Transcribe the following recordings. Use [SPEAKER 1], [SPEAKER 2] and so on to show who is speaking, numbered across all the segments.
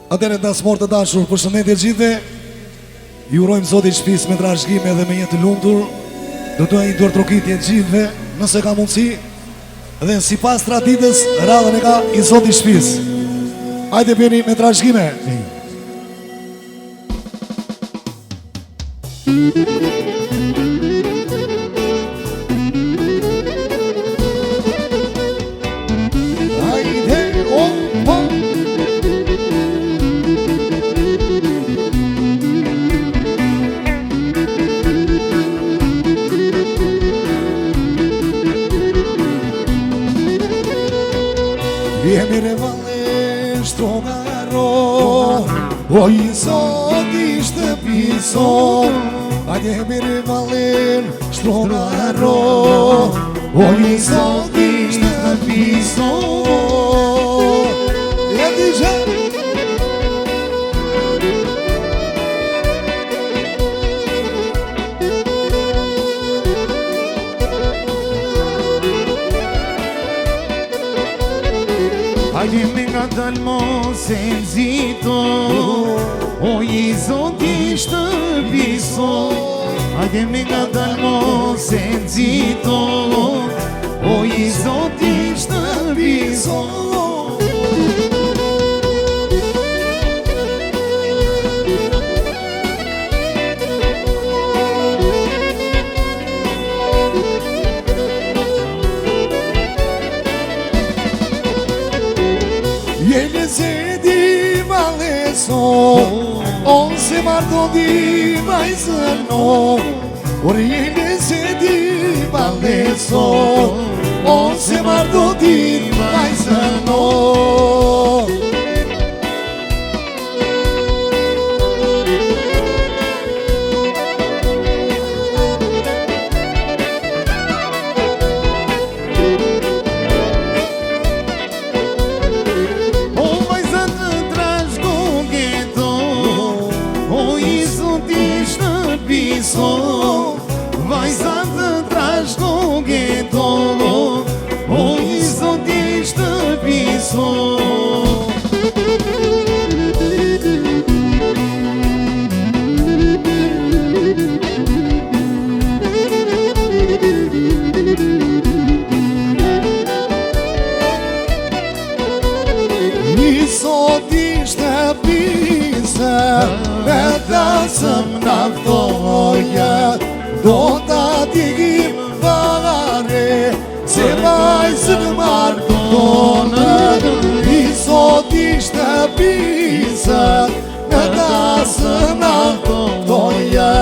[SPEAKER 1] Atëre dasmor të dashur, përshëndetje gjithëve. Ju urojmë Zotit shtëpisë me trashëgime dhe me jetë të lumtur. Do të ai dorë trokitje gjithëve, nëse ka mundësi. Dhe sipas traditës, radhën e ka i Zotit shtëpisë. Hajde bëni me trashëgime. Jemi revale shtrogaro, o i Zot i shtëpisë. Hajde jemi revale shtrogaro, o i Zot i shtëpisë. E dice
[SPEAKER 2] hajde me nga dalë mos e nxito, o i Zot i shtëpisë. Hajde me nga dalë mos e nxito, o i Zot i shtëpisë.
[SPEAKER 1] Jene se di valeso, on se mardo di vajzëno. Por jene se di valeso, on se mardo di vajzëno.
[SPEAKER 2] Vajzat të trashkogeto, o i Zot i shtëpisë.
[SPEAKER 1] I Zot i shtëpisë, me dasëm naftoja, do ta digim vare, se vajzën martonë. I Zot i shtëpisë, me dasëm naftoja,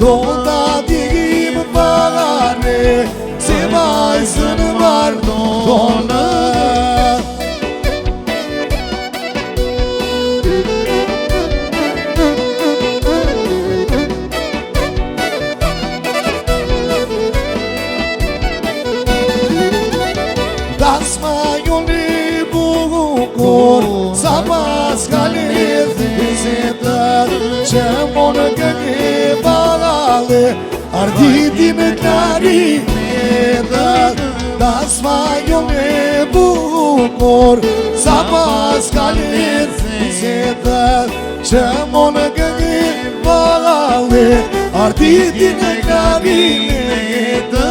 [SPEAKER 1] do ta digim vare, se vajzën martonë. Dasma joni bukur, sa pas ka lezetë, që monë kënge balale, arditin e klarinetë. Dasma joni bukur, sa pas ka lezetë, që monë kënge balale, arditin e klarinetë.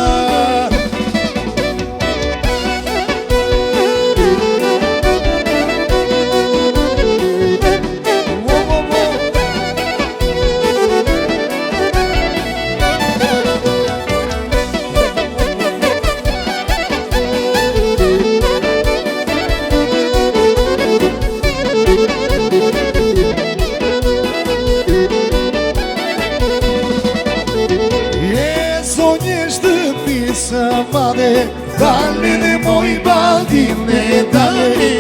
[SPEAKER 1] Dale dhe moj baldine, dale,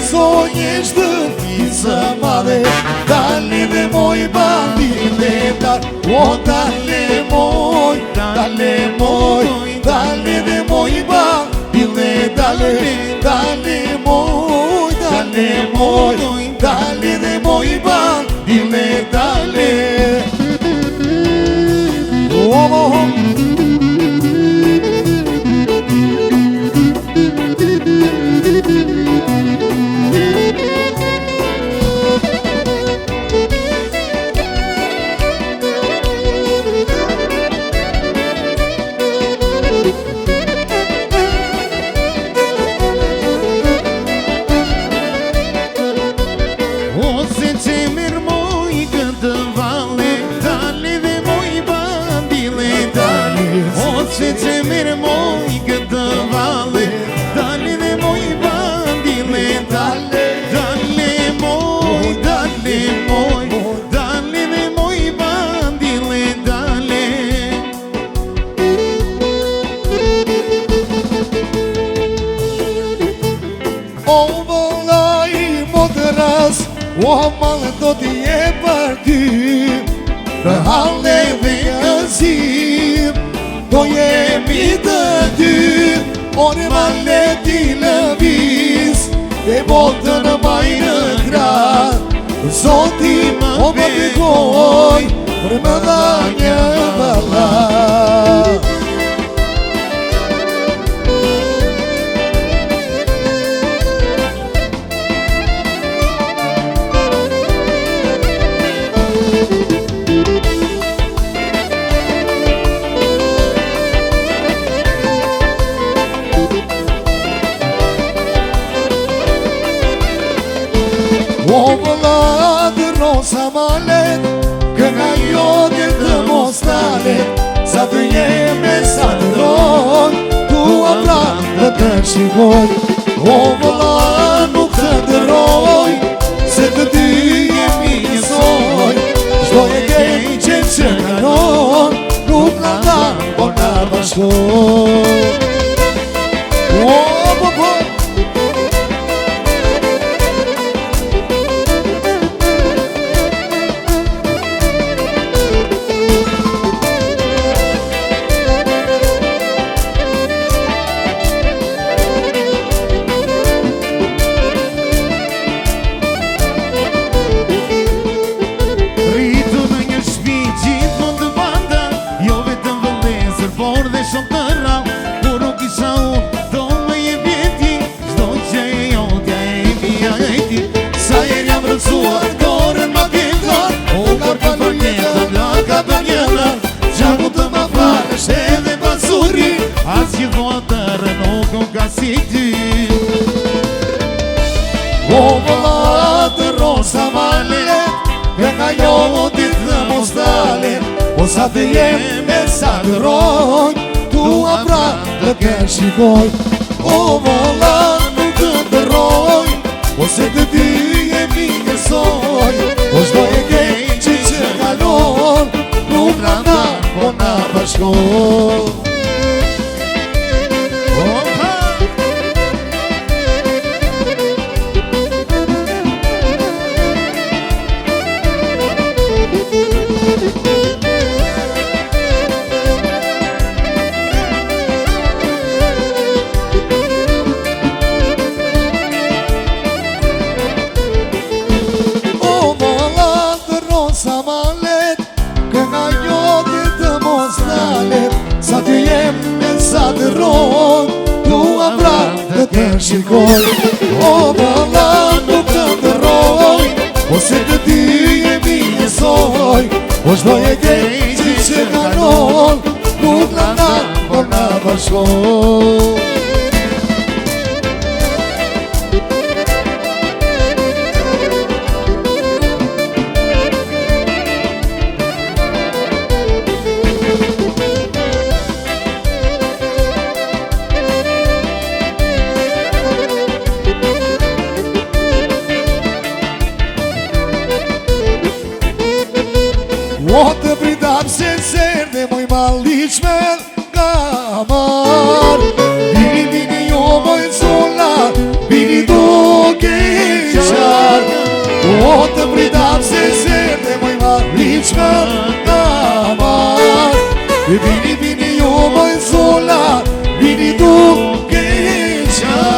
[SPEAKER 1] zonje shtëpisë madhe. Dale dhe moj baldine, dale, o dale moj, dale moj, dale dhe moj baldine, dale, dale moj, dale moj, dale dhe moj baldine, dale. O male do t'i je për ty Në hale dhe gëzim Do jemi të dy Ore male t'i lëviz E botën në majnë kratë Zoti më begoj Për më dha një valla O vëlla të rosa malet Kënga jote të mostalet Sa të jeme, sa të dron Tua pra dhe të shikoj O vëlla nuk të dëroj Se të dy jemi njësoj Shdo e keqe që kanon Nuk në ta, por në bashkoj O po si ty O vëlla të rosa malet Kënga jotit dhe mostalet O sa të jeme, sa të roj Tua pra të kërë shikoj O vëlla nuk të dëroj O se të dy jemi njësoj O shdo e keqe që kalon Nuk në na, po na bashkoj Shikoj, o vëlla nuk të ndërroj O se të dy jemi njësoj O shdoj e keqe që kanon Nuk në na, por në bashkoj O të pritap se ser dhe moj maliqme nga mar Bini, bini jo moj zola, bini duke qar O të pritap se ser dhe moj maliqme nga mar Bini, bini jo moj zola, bini duke qar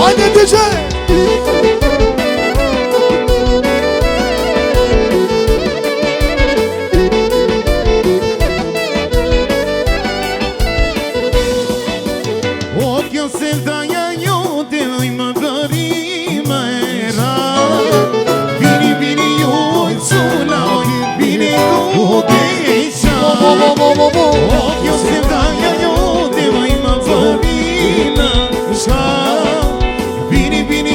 [SPEAKER 1] Hajde DJ!
[SPEAKER 2] O kjo se daja jote oj më bëri më era Bini, bini joj cula oj bini duke qa O kjo se daja jote oj më bëri më qa Bini, bini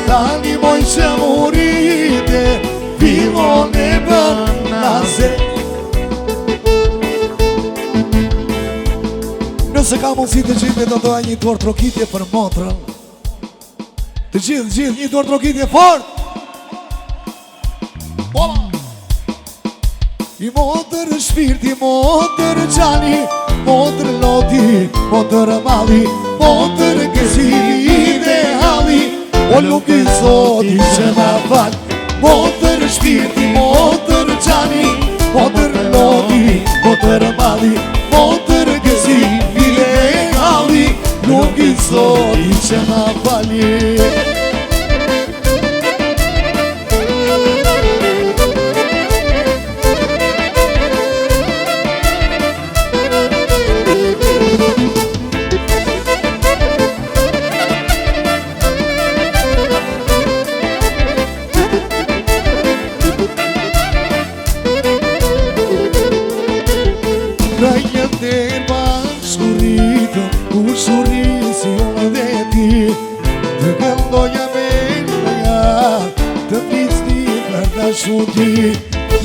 [SPEAKER 1] tani moj që murite, fillon e bën naze. Nëse ka mundësi të gjithë do doja një dorë trokitje për motrën. Të gjithë, një dorë trokitje fort. Ola! I motër shpirti, motër qani, motër loti, motër mali, motër gëzili dhe hali, o nuk i zoti që ma fal. Motër shpirti, motër qani, motër loti, motër mali, motër gëzili dhe hali, nuk i zoti që ma fali.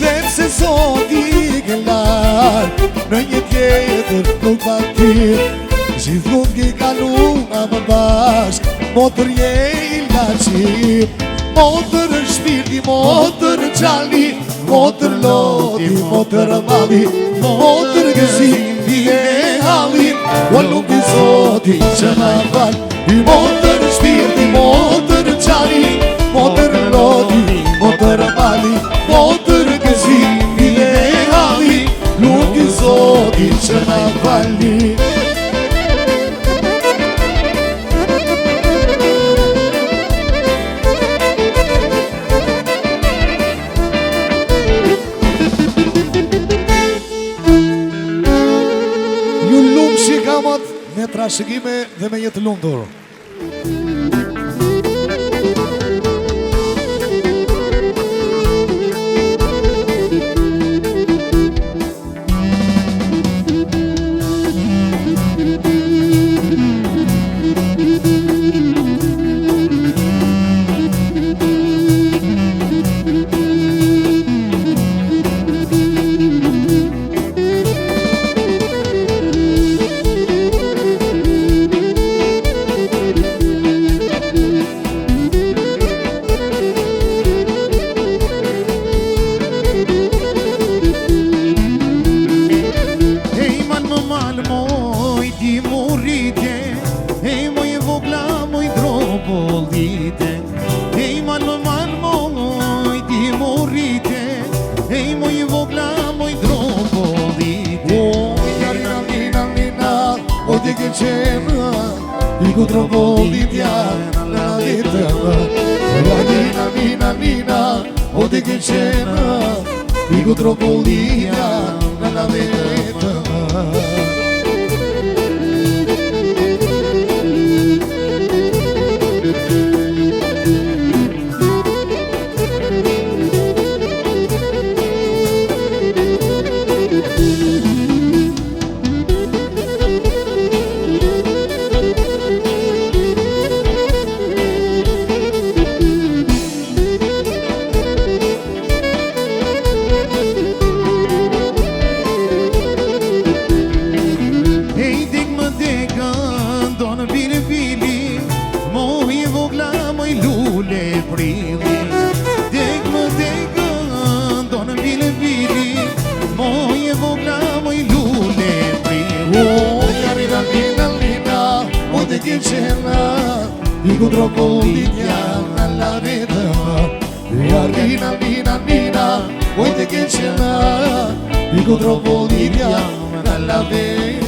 [SPEAKER 1] Dhe pse zoti gëllar, në një tjetër nuk pa ti, gjithë mund ki kaluna më bashk, motër je i laqim. Motër shpirti, motër qali, motër loti, motër mali, motër gëzimi e halin, o nuk i zoti që ma fal. I motër shpirti, motër qali, motër loti, motër mali, motër gëzimi dhe hali, nuk i zoti që ma fali. Ju lumë shikamat me trashëgime dhe me jetë lumëtur. Iku trovollit janë në vitëm, nina, nina, o të këqenë. Iku trovollit janë në vitëm. Iku trovollit janë në vitëm, nina, nina, nina, oj të këqenë. Iku trovollit janë në vitëm.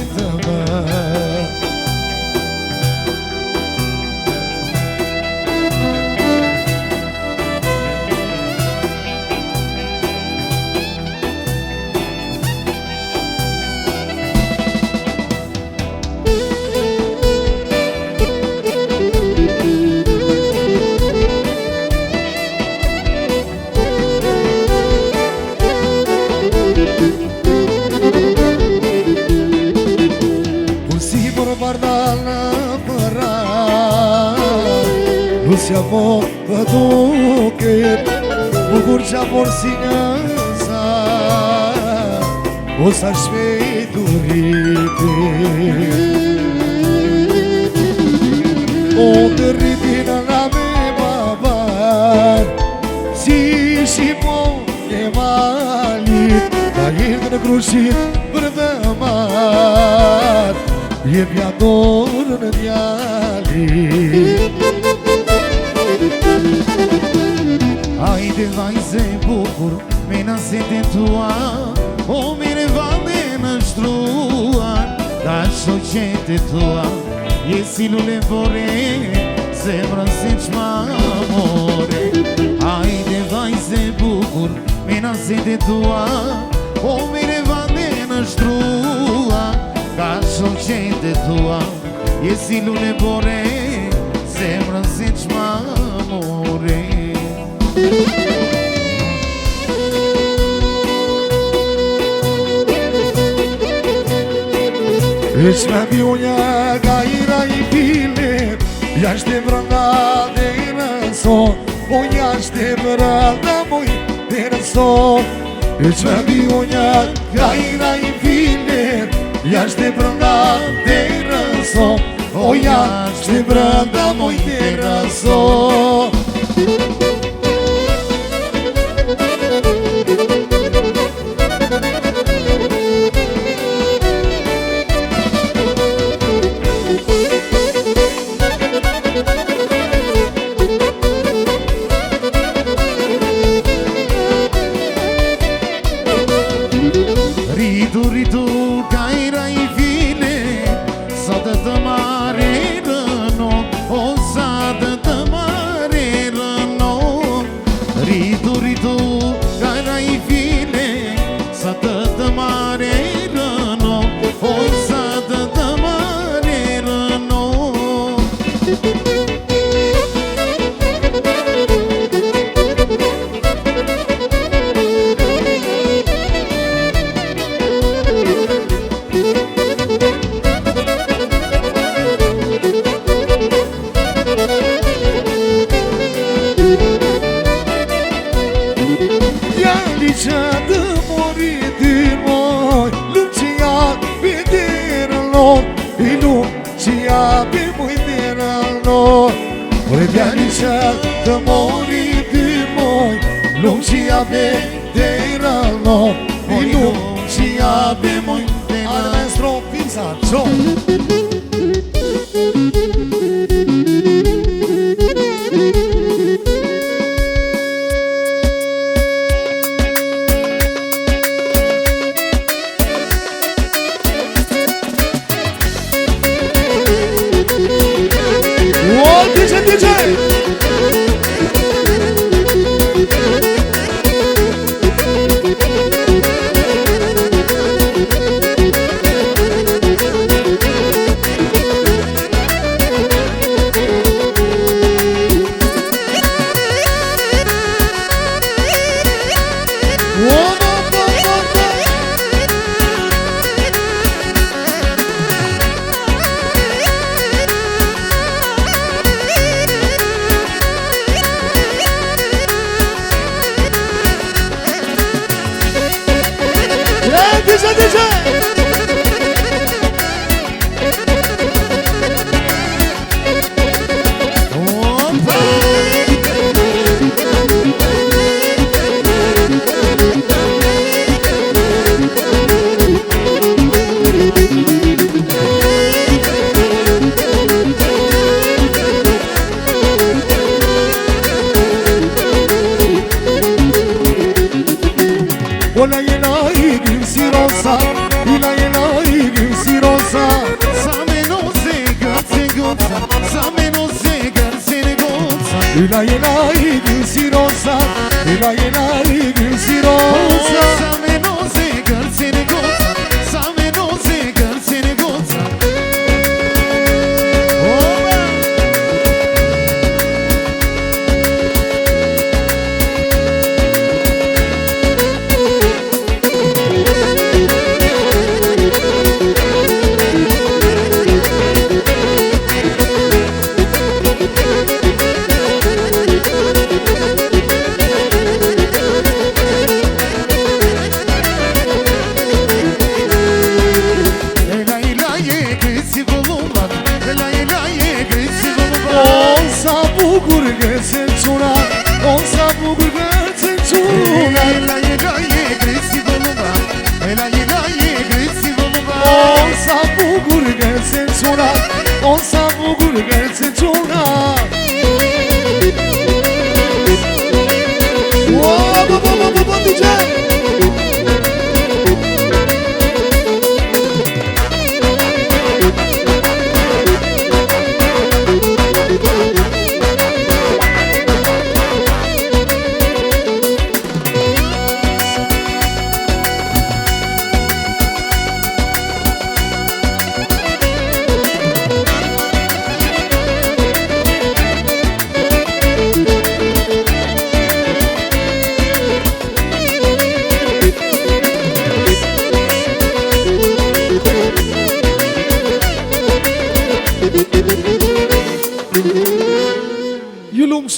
[SPEAKER 1] s'ja po të duket bukur qa por si nga sa o sa shpejt u rriti o të rritin nga me babar si shqipon e malit ka jetë në krushit për dëmat jep ja dorë në djalit
[SPEAKER 2] Hajde vajze bukur me nasetet tua o mire vale në shtruar ka shoqetet tua je si lule vore zemrën si qmamore Hajde vajze bukur me nasetet tua o mire vale në shtruar ka shoqetet tua je si lule vore zemrën si qmamore
[SPEAKER 1] Eç me bjonja ka ira i filet Jashtë e brënda dhe i rëson O jashtë e brënda moj dhe rëson Eç me bjonja ka ira i filet Jashtë e brënda dhe i rëson O jashtë e brënda moj dhe rëson
[SPEAKER 2] Ritu kajra i file Sa të mare rëno O sa të mare rëno Ritu kajra i file Sa të mare rëno O sa të mare rëno
[SPEAKER 1] Që të mori ty moj Lumë që japi dherë lot I lumë që japi moj dherë lot Por e djali që të mori ty moj Lumë që japi dherë lot I lumë që japi moj dherë lot Adë me stropë pizza, qonë Ona jena i dim si rosa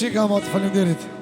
[SPEAKER 1] Shika, ma të faleminderit.